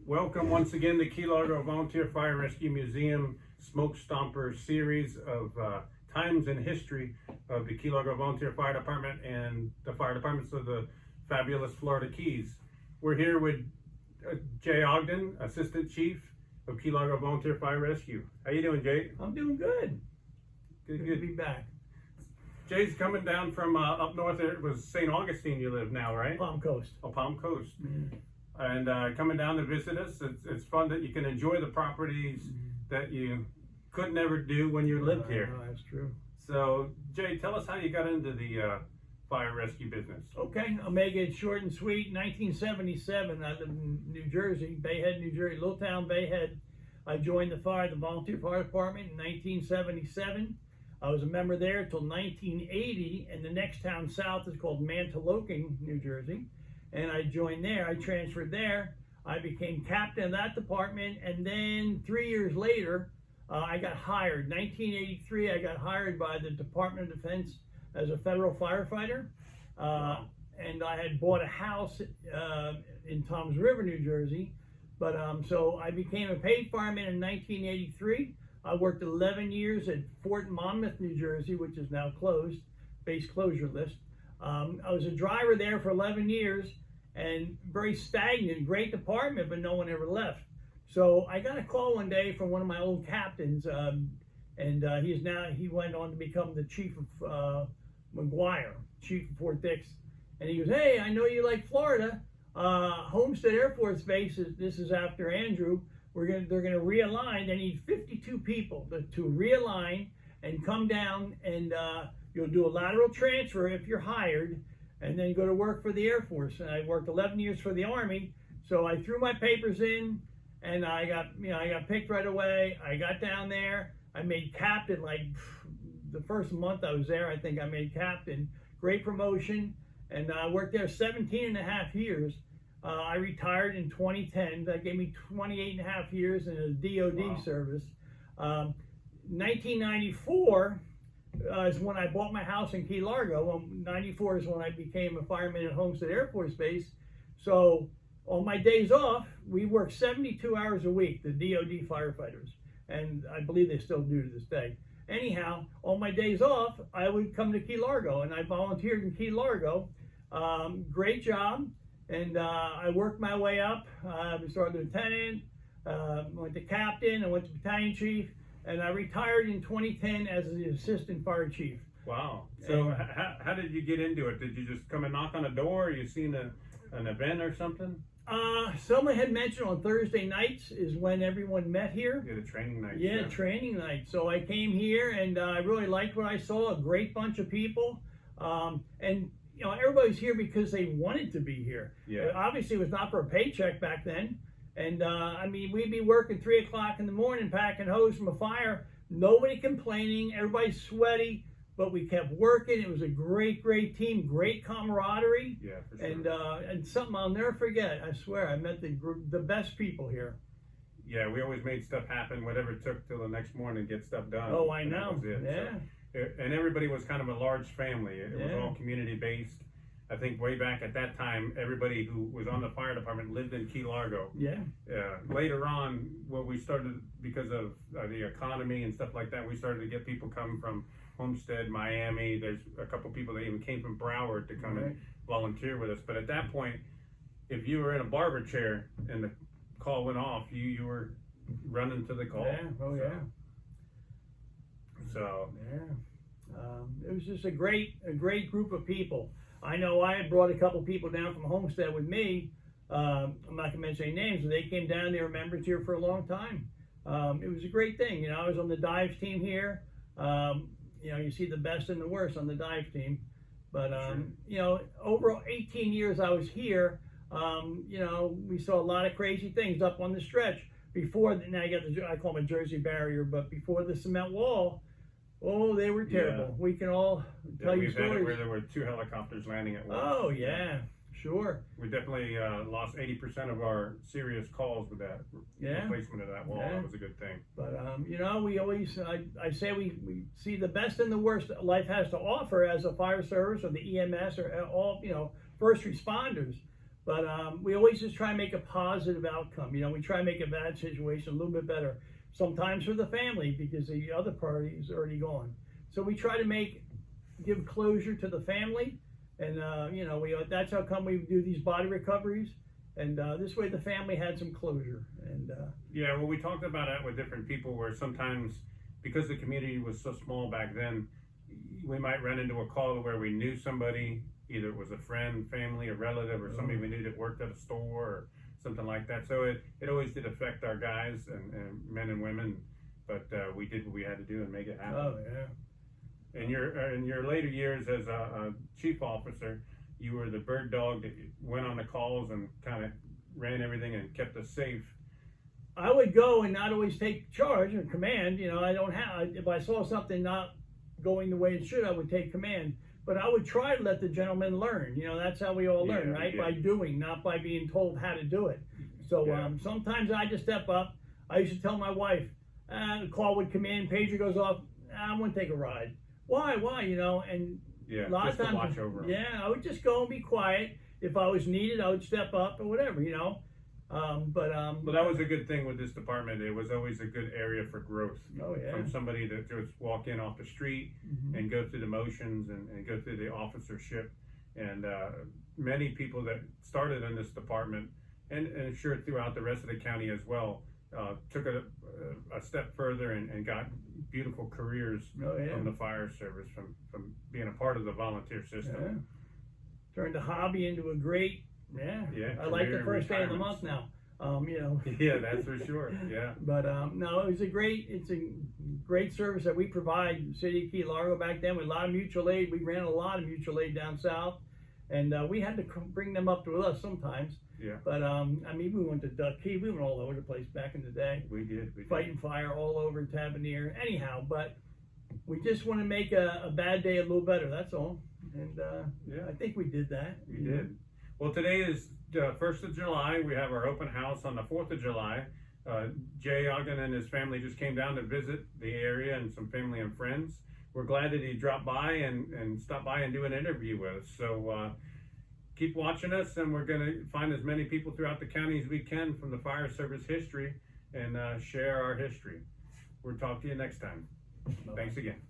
Welcome once again to Key Largo Volunteer Fire Rescue Museum Smoke Stomper series of times in history of the Key Largo Volunteer Fire Department and the fire departments of the fabulous Florida Keys. We're here with Jay Ogden, Assistant Chief of Key Largo Volunteer Fire Rescue. How you doing, Jay? I'm doing good. Good to be back. Jay's coming down from up north. It was St. Augustine you live now, right? Palm Coast. Oh, Palm Coast. Mm. And coming down to visit us. It's fun that you can enjoy the properties that you could never do when you lived here. No, that's true. So, Jay, tell us how you got into the fire rescue business. Okay, I'll make it short and sweet. 1977, I lived in New Jersey, Bayhead, New Jersey, little town Bayhead. I joined the volunteer fire department in 1977. I was a member there until 1980, and the next town south is called Mantoloking, New Jersey. And I joined there. I transferred there. I became captain of that department, and then 3 years later, I got hired. 1983, I got hired by the Department of Defense as a federal firefighter. And I had bought a house in Toms River, New Jersey. But so I became a paid fireman in 1983. I worked 11 years at Fort Monmouth, New Jersey, which is now closed, base closure list. I was a driver there for 11 years and very stagnant, great department, but no one ever left. So I got a call one day from one of my old captains, and he went on to become the chief of McGuire, chief of Fort Dix. And he goes, "Hey, I know you like Florida. Homestead Air Force Base, this is after Andrew. They're gonna realign. They need 52 people to realign and come down, and you'll do a lateral transfer if you're hired, and then go to work for the Air Force." And I worked 11 years for the Army, so I threw my papers in, and I got picked right away. I got down there. I made captain like the first month I was there. I think I made captain. Great promotion, and I worked there 17 and a half years. I retired in 2010. That gave me 28 and a half years in a DOD service. 1994 is when I bought my house in Key Largo. Well, 94 is when I became a fireman at Homestead Air Force Base. So on my days off, we work 72 hours a week, the DOD firefighters. And I believe they still do to this day. Anyhow, on my days off, I would come to Key Largo, and I volunteered in Key Largo. Great job. And I worked my way up. I started lieutenant, went to captain, I went to battalion chief, and I retired in 2010 as the assistant fire chief. Wow. So how did you get into it? Did you just come and knock on a door? Or you seen an event or something? Someone had mentioned on Thursday nights is when everyone met here. Yeah, the training night. Yeah, training night. So I came here, and I really liked what I saw. A great bunch of people. And you know, everybody's here because they wanted to be here. Yeah. Obviously, it was not for a paycheck back then. And I mean, we'd be working 3 o'clock in the morning, packing hose from a fire. Nobody complaining. Everybody's sweaty, but we kept working. It was a great, great team, great camaraderie. Yeah, for sure. And something I'll never forget. I swear, I met the best people here. Yeah, we always made stuff happen, whatever it took till the next morning to get stuff done. Oh, I know. That was it. Yeah. So, and everybody was kind of a large family. It was all community based. I think way back at that time, everybody who was on the fire department lived in Key Largo. Yeah. Later on, when we started, because of the economy and stuff like that, we started to get people coming from Homestead, Miami. There's a couple people that even came from Broward to come and volunteer with us. But at that point, if you were in a barber chair and the call went off, you were running to the call. Yeah. Oh, yeah. So it was just a great group of people. I know I had brought a couple people down from Homestead with me. I'm not gonna mention any names, but they came down. They were members here for a long time. It was a great thing. You know, I was on the dives team here. You know, you see the best and the worst on the dive team. But you know, over 18 years I was here. You know, we saw a lot of crazy things up on the stretch. Before now, you got I call them a Jersey barrier, but before the cement wall. Oh, they were terrible. Yeah. We can all tell you stories. Had it where there were 2 helicopters landing at once. Oh, yeah, sure. We definitely lost 80% of our serious calls with that replacement of that wall. Yeah. That was a good thing. But, you know, we always, I say we see the best and the worst that life has to offer as a fire service or the EMS or all, you know, first responders. But we always just try and make a positive outcome. You know, we try and make a bad situation a little bit better. Sometimes for the family because the other party is already gone. So we try to give closure to the family, and you know, that's how come we do these body recoveries. And this way the family had some closure. And yeah, well, we talked about that with different people where sometimes because the community was so small back then, we might run into a call where we knew somebody, either it was a friend, family, a relative, or somebody we knew that worked at a store or something like that. So it always did affect our guys and men and women, but we did what we had to do and make it happen. oh yeah. In your later years as a chief officer, you were the bird dog that went on the calls and kind of ran everything and kept us safe. I would go and not always take charge or command. You know, if I saw something not going the way it should, I would take command. But I would try to let the gentleman learn. You know, that's how we all learn, right? By doing, not by being told how to do it. So sometimes I just step up. I used to tell my wife, the call would come in, pager goes off, I want to take a ride. Why? You know, and a lot of times, to watch over them. Yeah, I would just go and be quiet. If I was needed, I would step up or whatever, you know. But that was a good thing with this department. It was always a good area for growth. Oh yeah. From somebody that just walk in off the street and go through the motions and go through the officership, and many people that started in this department and sure throughout the rest of the county as well took a step further and got beautiful careers from the fire service from being a part of the volunteer system. Yeah. Turned a hobby into a great. Yeah, I like the first day of the month now. You know. Yeah, that's for sure. Yeah. But no, it's a great service that we provide in the city of Key Largo back then with a lot of mutual aid. We ran a lot of mutual aid down south, and we had to bring them up to us sometimes. Yeah. But I mean, we went to Duck Key. We went all over the place back in the day. We did. Fighting fire all over Tavernier. Anyhow, but we just want to make a bad day a little better. That's all. And I think we did that. We did. Well, today is 1st of July. We have our open house on the 4th of July. Jay Ogden and his family just came down to visit the area and some family and friends. We're glad that he dropped by and stopped by and do an interview with us. So keep watching us, and we're going to find as many people throughout the county as we can from the fire service history and share our history. We'll talk to you next time. Thanks again.